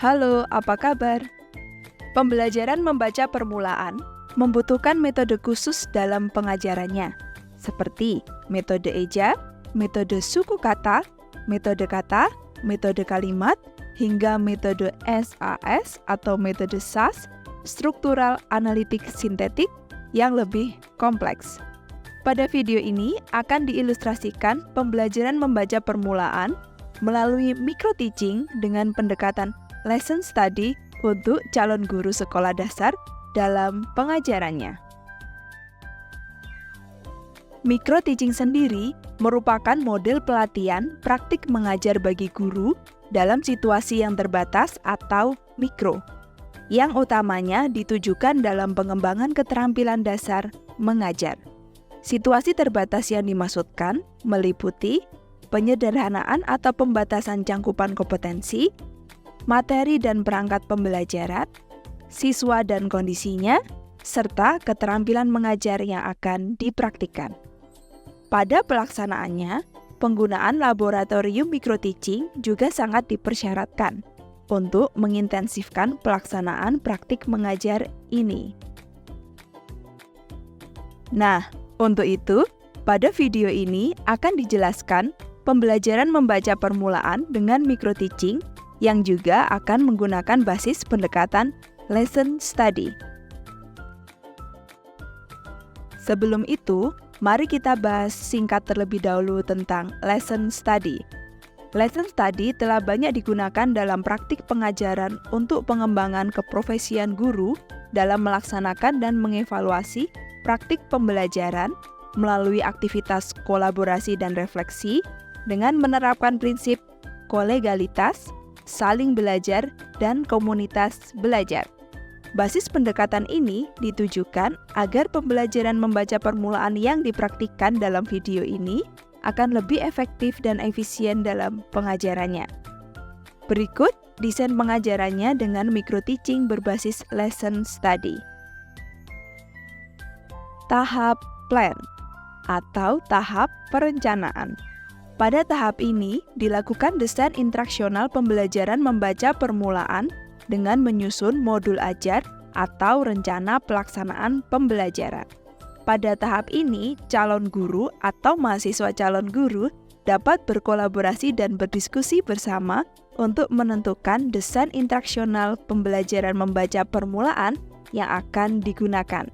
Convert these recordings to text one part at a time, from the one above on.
Halo, apa kabar? Pembelajaran membaca permulaan membutuhkan metode khusus dalam pengajarannya, seperti metode eja, metode suku kata, metode kalimat, hingga metode SAS atau metode SAS, struktural analitik sintetik, yang lebih kompleks. Pada video ini akan diilustrasikan pembelajaran membaca permulaan melalui micro-teaching dengan pendekatan lesson study untuk calon guru sekolah dasar dalam pengajarannya. Micro-teaching sendiri merupakan model pelatihan praktik mengajar bagi guru dalam situasi yang terbatas atau mikro, yang utamanya ditujukan dalam pengembangan keterampilan dasar mengajar. Situasi terbatas yang dimaksudkan meliputi penyederhanaan atau pembatasan cangkupan kompetensi, materi dan perangkat pembelajaran, siswa dan kondisinya, serta keterampilan mengajar yang akan dipraktikkan. Pada pelaksanaannya, penggunaan laboratorium micro-teaching juga sangat dipersyaratkan untuk mengintensifkan pelaksanaan praktik mengajar ini. Nah, untuk itu, pada video ini akan dijelaskan pembelajaran membaca permulaan dengan micro-teaching yang juga akan menggunakan basis pendekatan lesson study. Sebelum itu, mari kita bahas singkat terlebih dahulu tentang lesson study. Lesson study telah banyak digunakan dalam praktik pengajaran untuk pengembangan keprofesian guru dalam melaksanakan dan mengevaluasi praktik pembelajaran melalui aktivitas kolaborasi dan refleksi dengan menerapkan prinsip kolegalitas, saling belajar, dan komunitas belajar. Basis pendekatan ini ditujukan agar pembelajaran membaca permulaan yang dipraktikkan dalam video ini akan lebih efektif dan efisien dalam pengajarannya. Berikut desain pengajarannya dengan micro-teaching berbasis lesson study. Tahap plan atau tahap perencanaan. Pada tahap ini dilakukan desain interaksional pembelajaran membaca permulaan dengan menyusun modul ajar atau rencana pelaksanaan pembelajaran. Pada tahap ini, calon guru atau mahasiswa calon guru dapat berkolaborasi dan berdiskusi bersama untuk menentukan desain interaksional pembelajaran membaca permulaan yang akan digunakan.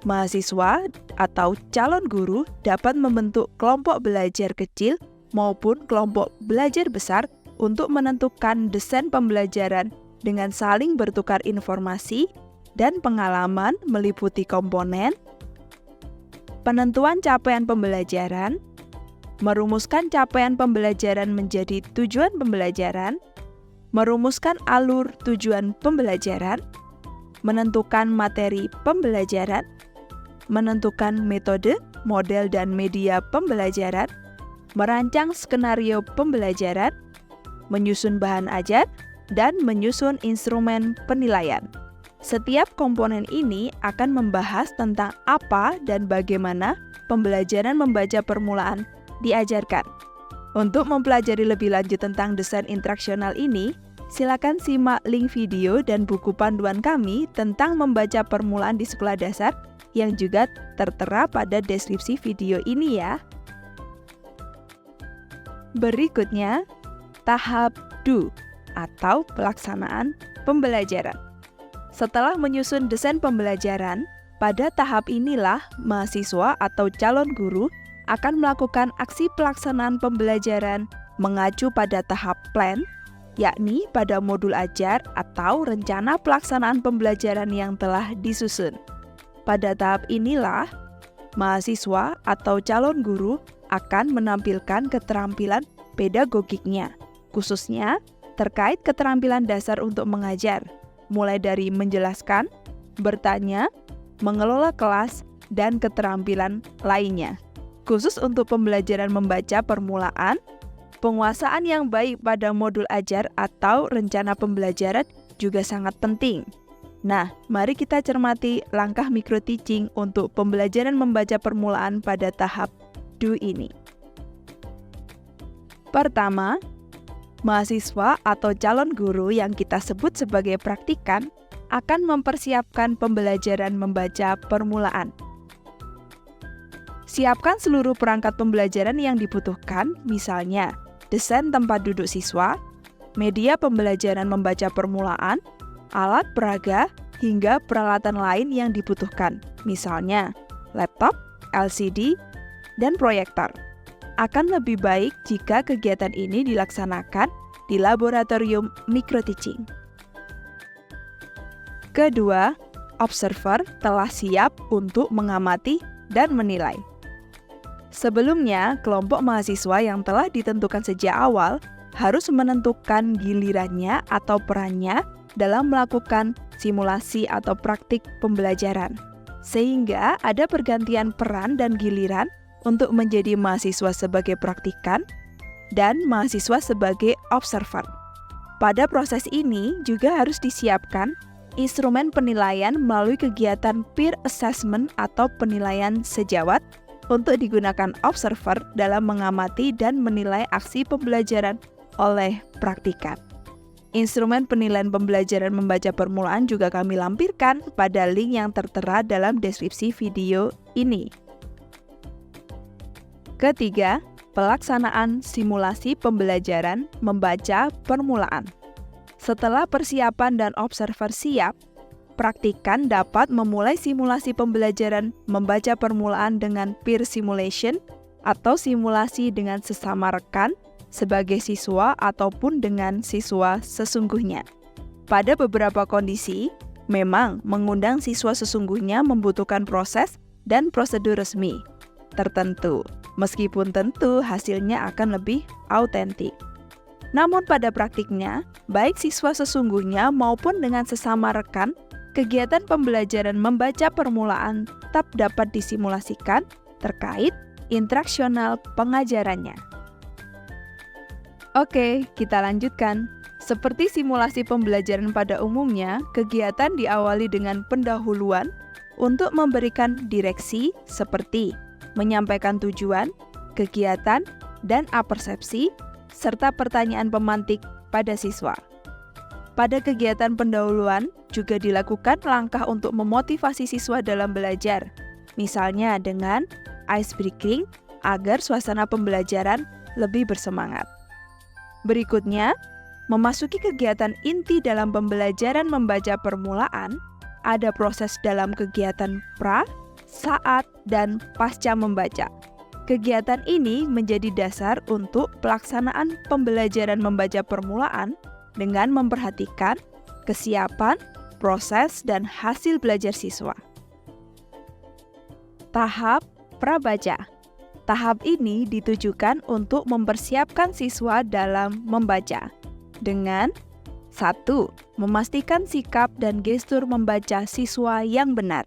Mahasiswa atau calon guru dapat membentuk kelompok belajar kecil maupun kelompok belajar besar untuk menentukan desain pembelajaran dengan saling bertukar informasi dan pengalaman meliputi komponen, penentuan capaian pembelajaran, merumuskan capaian pembelajaran menjadi tujuan pembelajaran, merumuskan alur tujuan pembelajaran, menentukan materi pembelajaran, menentukan metode, model, dan media pembelajaran, merancang skenario pembelajaran, menyusun bahan ajar, dan menyusun instrumen penilaian. Setiap komponen ini akan membahas tentang apa dan bagaimana pembelajaran membaca permulaan diajarkan. Untuk mempelajari lebih lanjut tentang desain interaksional ini, silakan simak link video dan buku panduan kami tentang membaca permulaan di sekolah dasar yang juga tertera pada deskripsi video ini ya. Berikutnya, tahap do atau pelaksanaan pembelajaran. Setelah menyusun desain pembelajaran, pada tahap inilah mahasiswa atau calon guru akan melakukan aksi pelaksanaan pembelajaran mengacu pada tahap plan, yakni pada modul ajar atau rencana pelaksanaan pembelajaran yang telah disusun. Pada tahap inilah, mahasiswa atau calon guru akan menampilkan keterampilan pedagogiknya, khususnya terkait keterampilan dasar untuk mengajar, mulai dari menjelaskan, bertanya, mengelola kelas, dan keterampilan lainnya. Khusus untuk pembelajaran membaca permulaan, penguasaan yang baik pada modul ajar atau rencana pembelajaran juga sangat penting. Nah, mari kita cermati langkah micro-teaching untuk pembelajaran membaca permulaan pada tahap do ini. Pertama, mahasiswa atau calon guru yang kita sebut sebagai praktikan akan mempersiapkan pembelajaran membaca permulaan. Siapkan seluruh perangkat pembelajaran yang dibutuhkan, misalnya desain tempat duduk siswa, media pembelajaran membaca permulaan, alat peraga, hingga peralatan lain yang dibutuhkan, misalnya laptop, LCD, dan proyektor. Akan lebih baik jika kegiatan ini dilaksanakan di laboratorium microteaching. Kedua, observer telah siap untuk mengamati dan menilai. Sebelumnya, kelompok mahasiswa yang telah ditentukan sejak awal harus menentukan gilirannya atau perannya dalam melakukan simulasi atau praktik pembelajaran. Sehingga ada pergantian peran dan giliran untuk menjadi mahasiswa sebagai praktikan dan mahasiswa sebagai observer. Pada proses ini juga harus disiapkan instrumen penilaian melalui kegiatan peer assessment atau penilaian sejawat untuk digunakan observer dalam mengamati dan menilai aksi pembelajaran oleh praktikan. Instrumen penilaian pembelajaran membaca permulaan juga kami lampirkan pada link yang tertera dalam deskripsi video ini. Ketiga, pelaksanaan simulasi pembelajaran membaca permulaan. Setelah persiapan dan observer siap, praktikan dapat memulai simulasi pembelajaran membaca permulaan dengan peer simulation atau simulasi dengan sesama rekan sebagai siswa ataupun dengan siswa sesungguhnya. Pada beberapa kondisi, memang mengundang siswa sesungguhnya membutuhkan proses dan prosedur resmi tertentu, meskipun tentu hasilnya akan lebih autentik. Namun pada praktiknya, baik siswa sesungguhnya maupun dengan sesama rekan, kegiatan pembelajaran membaca permulaan tetap dapat disimulasikan terkait interaksional pengajarannya. Oke, kita lanjutkan. Seperti simulasi pembelajaran pada umumnya, kegiatan diawali dengan pendahuluan untuk memberikan direksi seperti menyampaikan tujuan, kegiatan, dan apersepsi, serta pertanyaan pemantik pada siswa. Pada kegiatan pendahuluan juga dilakukan langkah untuk memotivasi siswa dalam belajar, misalnya dengan ice breaking agar suasana pembelajaran lebih bersemangat. Berikutnya, memasuki kegiatan inti dalam pembelajaran membaca permulaan, ada proses dalam kegiatan pra, saat, dan pasca membaca. Kegiatan ini menjadi dasar untuk pelaksanaan pembelajaran membaca permulaan dengan memperhatikan kesiapan, proses, dan hasil belajar siswa. Tahap prabaca. Tahap ini ditujukan untuk mempersiapkan siswa dalam membaca dengan 1. Memastikan sikap dan gestur membaca siswa yang benar.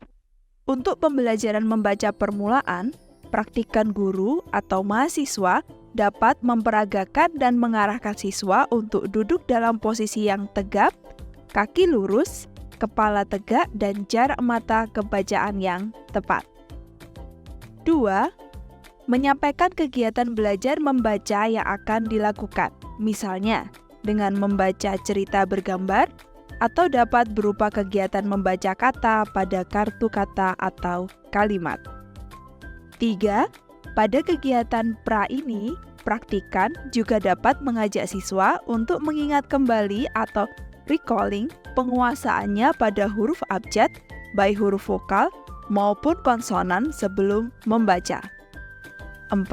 Untuk pembelajaran membaca permulaan, praktikan guru atau mahasiswa dapat memperagakan dan mengarahkan siswa untuk duduk dalam posisi yang tegap, kaki lurus, kepala tegak, dan jarak mata ke bacaan yang tepat. 2. Menyampaikan kegiatan belajar membaca yang akan dilakukan, misalnya dengan membaca cerita bergambar, atau dapat berupa kegiatan membaca kata pada kartu kata atau kalimat. 3. Pada kegiatan pra ini, praktikan juga dapat mengajak siswa untuk mengingat kembali atau recalling penguasaannya pada huruf abjad, baik huruf vokal maupun konsonan sebelum membaca. 4.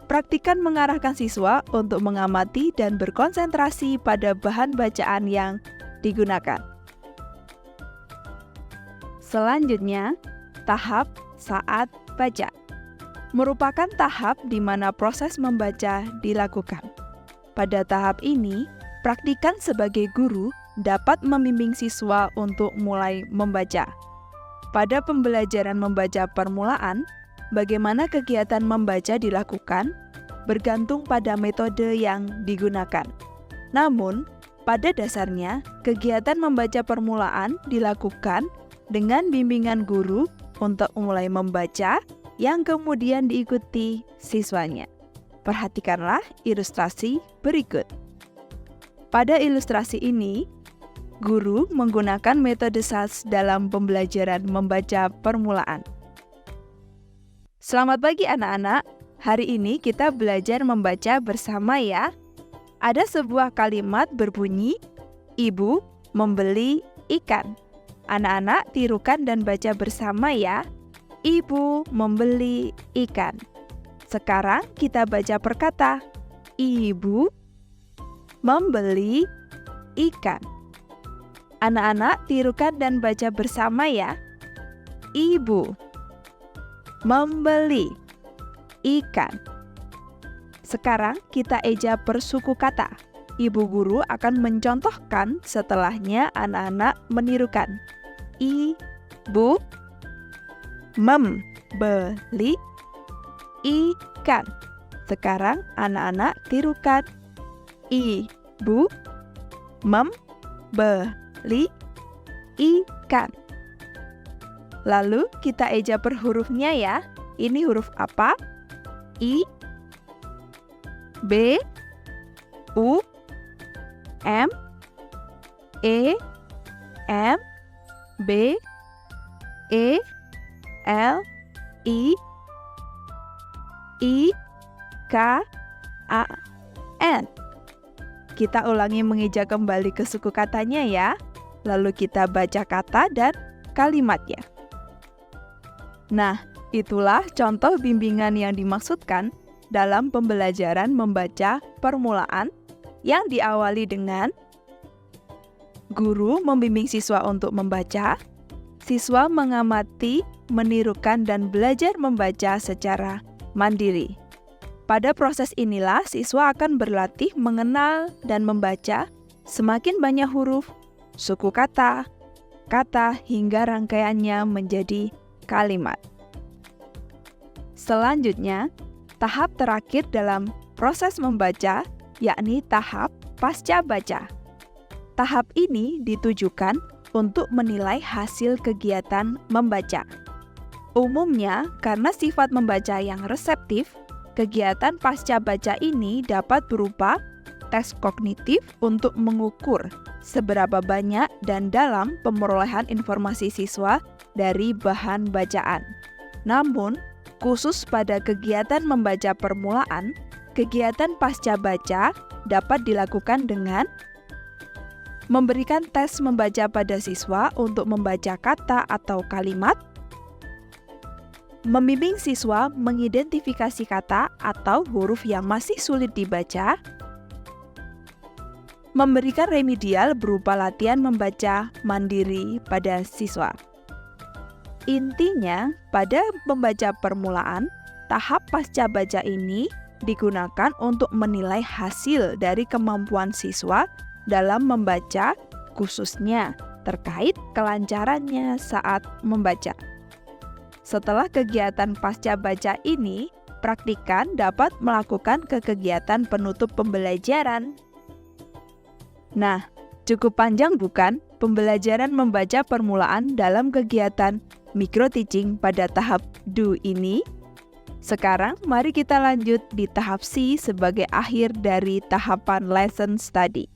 Praktikan mengarahkan siswa untuk mengamati dan berkonsentrasi pada bahan bacaan yang digunakan. Selanjutnya, tahap saat baca. Merupakan tahap di mana proses membaca dilakukan. Pada tahap ini, praktikan sebagai guru dapat membimbing siswa untuk mulai membaca. Pada pembelajaran membaca permulaan, bagaimana kegiatan membaca dilakukan bergantung pada metode yang digunakan. Namun, pada dasarnya, kegiatan membaca permulaan dilakukan dengan bimbingan guru untuk mulai membaca yang kemudian diikuti siswanya. Perhatikanlah ilustrasi berikut. Pada ilustrasi ini, guru menggunakan metode SAS dalam pembelajaran membaca permulaan. Selamat pagi anak-anak, hari ini kita belajar membaca bersama ya. Ada sebuah kalimat berbunyi, Ibu membeli ikan. Anak-anak tirukan dan baca bersama ya. Ibu membeli ikan. Sekarang kita baca per kata. Ibu membeli ikan. Anak-anak tirukan dan baca bersama ya. Ibu membeli ikan. Sekarang kita eja per suku kata. Ibu guru akan mencontohkan, setelahnya anak-anak menirukan. Ibu membeli ikan. Sekarang anak-anak tirukan. Ibu membeli ikan. Lalu kita eja per hurufnya ya. Ini huruf apa? I, B, U, M, E, M, B, E, L, I, K, A, N. Kita ulangi mengeja kembali ke suku katanya ya. Lalu kita baca kata dan kalimatnya. Nah, itulah contoh bimbingan yang dimaksudkan dalam pembelajaran membaca permulaan yang diawali dengan guru membimbing siswa untuk membaca, siswa mengamati, menirukan, dan belajar membaca secara mandiri. Pada proses inilah siswa akan berlatih mengenal dan membaca semakin banyak huruf, suku kata, hingga rangkaiannya menjadi kalimat. Selanjutnya, tahap terakhir dalam proses membaca yakni tahap pasca baca. Tahap ini ditujukan untuk menilai hasil kegiatan membaca. Umumnya, karena sifat membaca yang reseptif, kegiatan pasca baca ini dapat berupa tes kognitif untuk mengukur seberapa banyak dan dalam pemerolehan informasi siswa dari bahan bacaan. Namun, khusus pada kegiatan membaca permulaan, kegiatan pasca baca dapat dilakukan dengan memberikan tes membaca pada siswa untuk membaca kata atau kalimat, membimbing siswa mengidentifikasi kata atau huruf yang masih sulit dibaca, memberikan remedial berupa latihan membaca mandiri pada siswa. Intinya, pada membaca permulaan, tahap pasca baca ini digunakan untuk menilai hasil dari kemampuan siswa dalam membaca, khususnya terkait kelancarannya saat membaca. Setelah kegiatan pasca baca ini, praktikan dapat melakukan ke kegiatan penutup pembelajaran. Nah, cukup panjang bukan pembelajaran membaca permulaan dalam kegiatan micro teaching pada tahap Do ini? Sekarang mari kita lanjut di tahap C sebagai akhir dari tahapan lesson study.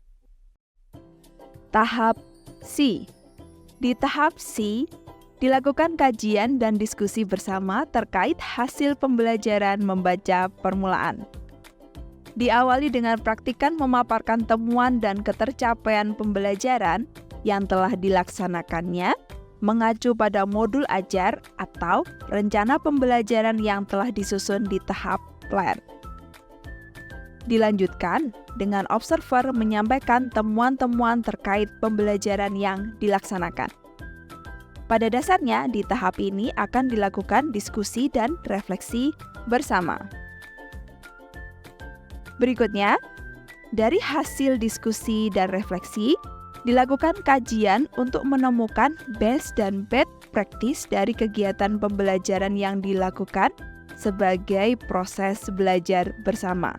Tahap C. Di tahap C, dilakukan kajian dan diskusi bersama terkait hasil pembelajaran membaca permulaan. Diawali dengan praktikan memaparkan temuan dan ketercapaian pembelajaran yang telah dilaksanakannya, mengacu pada modul ajar atau rencana pembelajaran yang telah disusun di tahap plan. Dilanjutkan dengan observer menyampaikan temuan-temuan terkait pembelajaran yang dilaksanakan. Pada dasarnya, di tahap ini akan dilakukan diskusi dan refleksi bersama. Berikutnya, dari hasil diskusi dan refleksi, dilakukan kajian untuk menemukan best dan bad practice dari kegiatan pembelajaran yang dilakukan sebagai proses belajar bersama.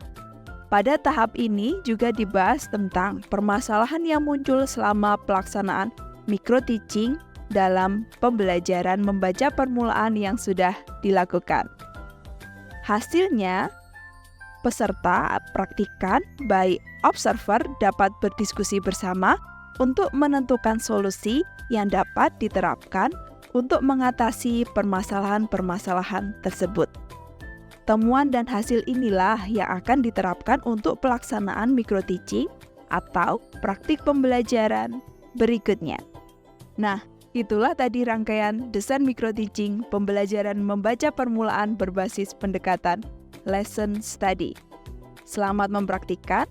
Pada tahap ini juga dibahas tentang permasalahan yang muncul selama pelaksanaan micro teaching dalam pembelajaran membaca permulaan yang sudah dilakukan. Hasilnya, peserta praktikan baik observer dapat berdiskusi bersama untuk menentukan solusi yang dapat diterapkan untuk mengatasi permasalahan-permasalahan tersebut. Temuan dan hasil inilah yang akan diterapkan untuk pelaksanaan micro-teaching atau praktik pembelajaran berikutnya. Nah, itulah tadi rangkaian desain micro-teaching pembelajaran membaca permulaan berbasis pendekatan lesson study. Selamat mempraktikkan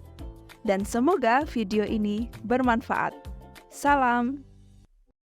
dan semoga video ini bermanfaat. Salam.